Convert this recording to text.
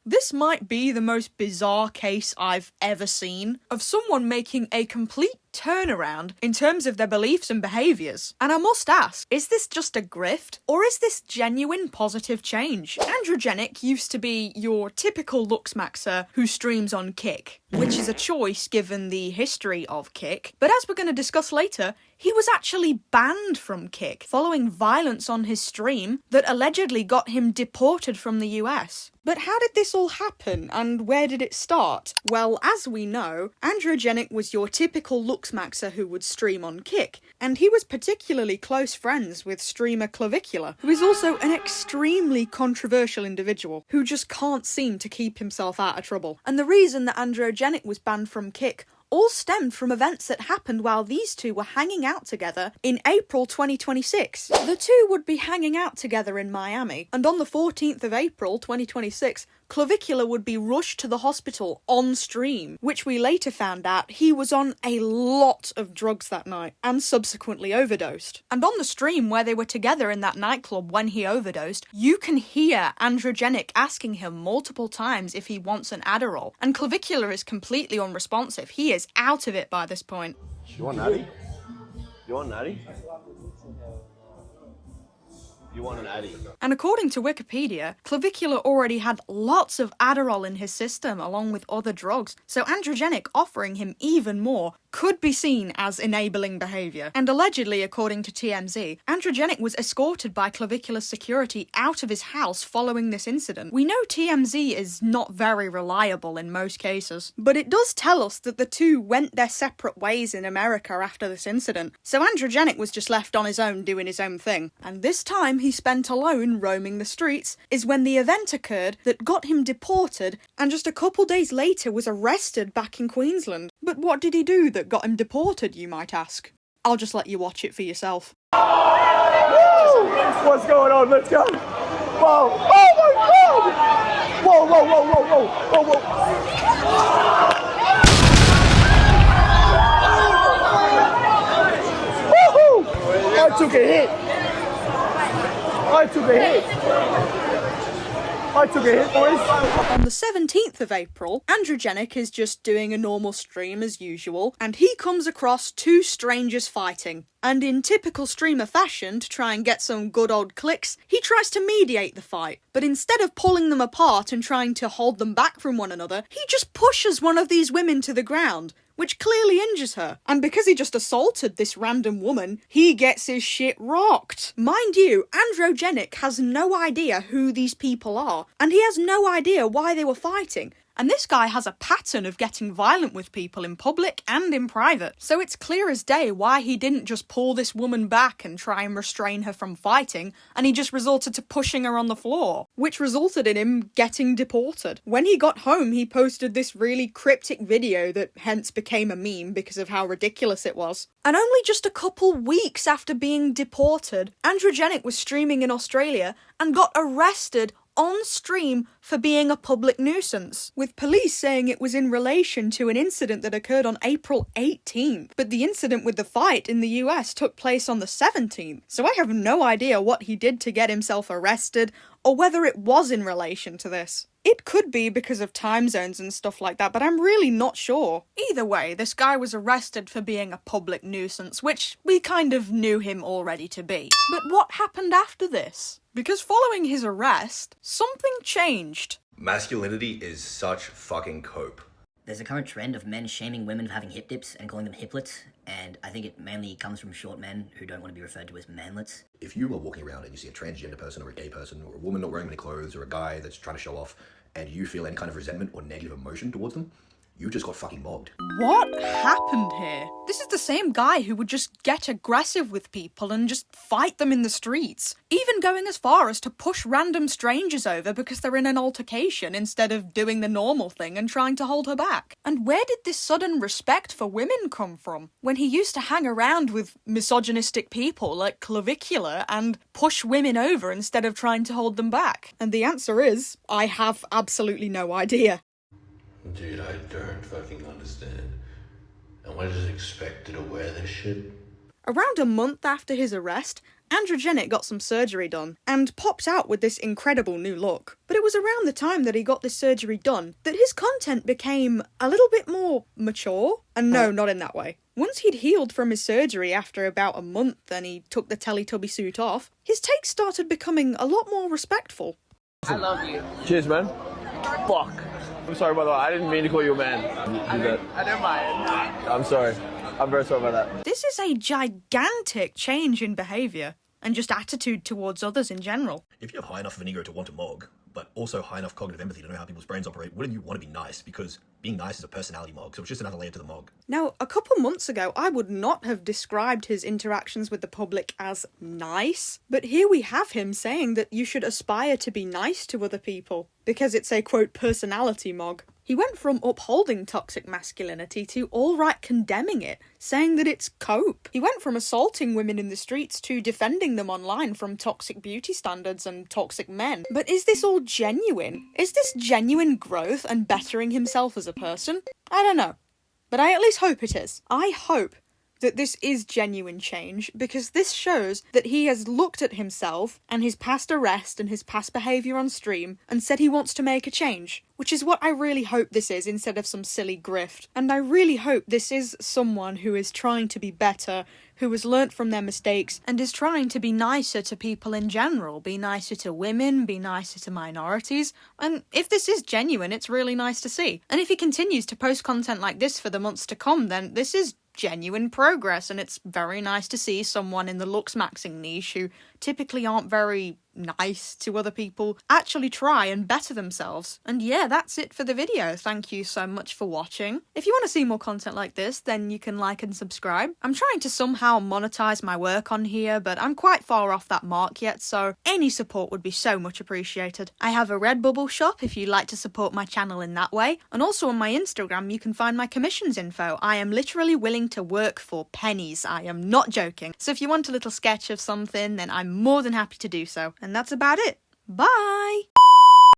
This might be the most bizarre case I've ever seen of someone making a complete turnaround in terms of their beliefs and behaviours. And I must ask, is this just a grift, or is this genuine positive change? Androgenic used to be your typical Looksmaxxer who streams on Kick, which is a choice given the history of Kick, but as we're going to discuss later, he was actually banned from Kick following violence on his stream that allegedly got him deported from the US. But how did this all happen, and where did it start? Well, as we know, Androgenic was your typical Looksmaxxer who would stream on Kick, and he was particularly close friends with streamer Clavicular, who is also an extremely controversial individual who just can't seem to keep himself out of trouble. And the reason that Androgenic was banned from Kick all stemmed from events that happened while these two were hanging out together in April 2026. The two would be hanging out together in Miami, and on the 14th of April 2026, Clavicular would be rushed to the hospital on stream, which we later found out he was on a lot of drugs that night, and subsequently overdosed. And on the stream where they were together in that nightclub when he overdosed, you can hear Androgenic asking him multiple times if he wants an Adderall, and Clavicular is completely unresponsive. He is out of it by this point. You want natty? You want natty? You want an Addy. And according to Wikipedia, Clavicular already had lots of Adderall in his system along with other drugs, so Androgenic offering him even more could be seen as enabling behaviour. And allegedly, according to TMZ, Androgenic was escorted by Clavicular security out of his house following this incident. We know TMZ is not very reliable in most cases, but it does tell us that the two went their separate ways in America after this incident, so Androgenic was just left on his own doing his own thing. And this time he spent alone roaming the streets is when the event occurred that got him deported, and just a couple days later was arrested back in Queensland. But what did he do that got him deported, you might ask? I'll just let you watch it for yourself. Woo! What's going on? Let's go! Whoa! Oh my god! Whoa, whoa, whoa, whoa, whoa, whoa, whoa! Woohoo! I took a hit! I took a hit, boys! On the 17th of April, Androgenic is just doing a normal stream as usual, and he comes across two strangers fighting. And in typical streamer fashion, to try and get some good old clicks, he tries to mediate the fight. But instead of pulling them apart and trying to hold them back from one another, he just pushes one of these women to the ground, which clearly injures her. And because he just assaulted this random woman, he gets his shit rocked. Mind you, Androgenic has no idea who these people are, and he has no idea why they were fighting. And this guy has a pattern of getting violent with people in public and in private. So it's clear as day why he didn't just pull this woman back and try and restrain her from fighting, and he just resorted to pushing her on the floor, which resulted in him getting deported. When he got home, he posted this really cryptic video that hence became a meme because of how ridiculous it was. And only just a couple weeks after being deported, Androgenic was streaming in Australia and got arrested on stream for being a public nuisance, with police saying it was in relation to an incident that occurred on April 18th. But the incident with the fight in the US took place on the 17th, so I have no idea what he did to get himself arrested, or whether it was in relation to this. It could be because of time zones and stuff like that, but I'm really not sure. Either way, this guy was arrested for being a public nuisance, which we kind of knew him already to be. But what happened after this? Because following his arrest, something changed. Masculinity is such fucking cope. There's a current trend of men shaming women for having hip dips and calling them hiplets, and I think it mainly comes from short men who don't want to be referred to as manlets. If you are walking around and you see a transgender person or a gay person or a woman not wearing any clothes or a guy that's trying to show off and you feel any kind of resentment or negative emotion towards them, you just got fucking mobbed. What happened here? This is the same guy who would just get aggressive with people and just fight them in the streets, even going as far as to push random strangers over because they're in an altercation instead of doing the normal thing and trying to hold her back. And where did this sudden respect for women come from, when he used to hang around with misogynistic people like Clavicular and push women over instead of trying to hold them back? And the answer is, I have absolutely no idea. Dude, I don't fucking understand. Am I just expected to wear this shit? Around a month after his arrest, Androgenic got some surgery done, and popped out with this incredible new look. But it was around the time that he got this surgery done that his content became a little bit more mature. And no, not in that way. Once he'd healed from his surgery after about a month and he took the Teletubby suit off, his takes started becoming a lot more respectful. I love you. Cheers, man. Fuck. I'm sorry, by the way. I didn't mean to call you a man. I didn't mind. I'm sorry. I'm very sorry about that. This is a gigantic change in behaviour, and just attitude towards others in general. If you have high enough of an ego to want to mog, but also high enough cognitive empathy to know how people's brains operate, wouldn't you want to be nice? Because being nice is a personality mog, so it's just another layer to the mog. Now, a couple months ago, I would not have described his interactions with the public as nice, but here we have him saying that you should aspire to be nice to other people, because it's a, quote, personality mog. He went from upholding toxic masculinity to outright condemning it, saying that it's cope. He went from assaulting women in the streets to defending them online from toxic beauty standards and toxic men. But is this all genuine? Is this genuine growth and bettering himself as a person? I don't know. But I at least hope it is. I hope that this is genuine change, because this shows that he has looked at himself and his past arrest and his past behaviour on stream and said he wants to make a change, which is what I really hope this is, instead of some silly grift. And I really hope this is someone who is trying to be better, who has learnt from their mistakes, and is trying to be nicer to people in general, be nicer to women, be nicer to minorities. And if this is genuine, it's really nice to see. And if he continues to post content like this for the months to come, then this is genuine progress, and it's very nice to see someone in the Looksmaxxing niche who typically aren't very nice to other people actually try and better themselves. And yeah, that's it for the video. Thank you so much for watching. If you want to see more content like this, then you can like and subscribe. I'm trying to somehow monetize my work on here, but I'm quite far off that mark yet, so any support would be so much appreciated. I have a Redbubble shop if you'd like to support my channel in that way, and also on my Instagram you can find my commissions info. I am literally willing to work for pennies. I am not joking. So if you want a little sketch of something, then I'm more than happy to do so. And that's about it. Bye!